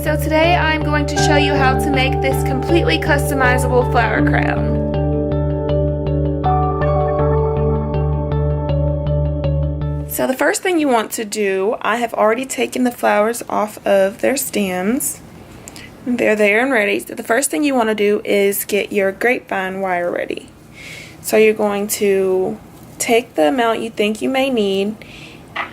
So today I'm going to show you how to make this completely customizable flower crown. So the first thing you want to do, I have already taken the flowers off of their stems. They're there and ready. So the first thing you want to do is get your grapevine wire ready. So you're going to take the amount you think you may need.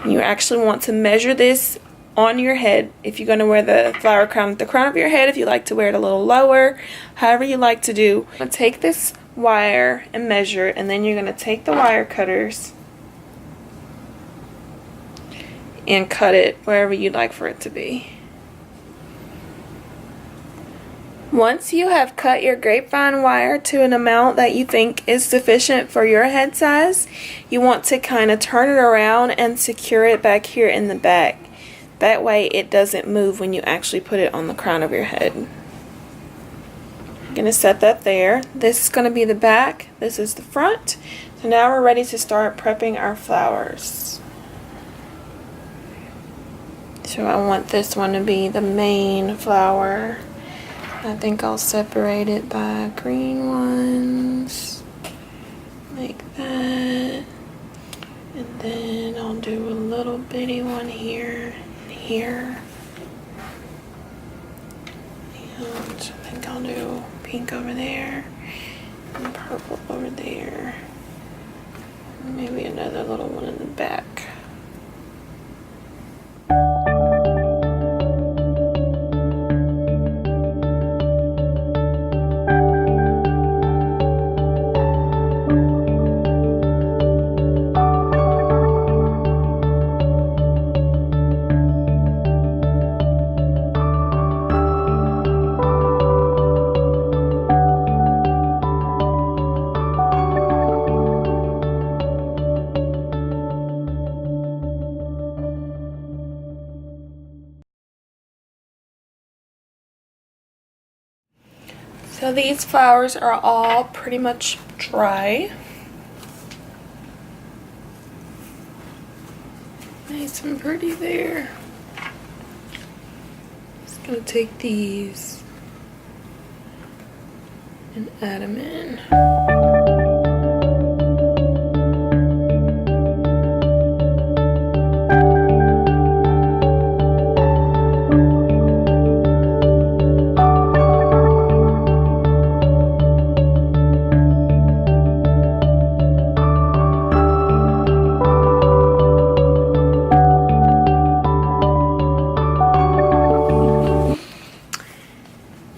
You actually want to measure this on your head if you're going to wear the flower crown at the crown of your head, if you like to wear it a little lower, however you like to do. I'm going to take this wire and measure it, and then you're going to take the wire cutters and cut it wherever you'd like for it to be. Once you have cut your grapevine wire to an amount that you think is sufficient for your head size, you want to kind of turn it around and secure it back here in the back. That way it doesn't move when you actually put it on the crown of your head. I'm going to set that there. This is going to be the back. This is the front. So now we're ready to start prepping our flowers. So I want this one to be the main flower. I think I'll separate it by green ones, like that, and then I'll do a little bitty one here and here, and I think I'll do pink over there, and purple over there, and maybe another little one in the back. So these flowers are all pretty much dry. Nice and pretty there. Just gonna take these and add them in.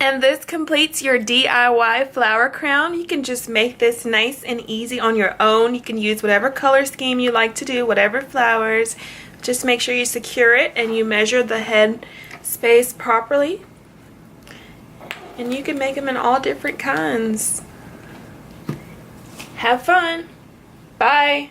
And this completes your DIY flower crown. You can just make this nice and easy on your own. You can use whatever color scheme you like to do, whatever flowers. Just make sure you secure it and you measure the head space properly. And you can make them in all different kinds. Have fun. Bye.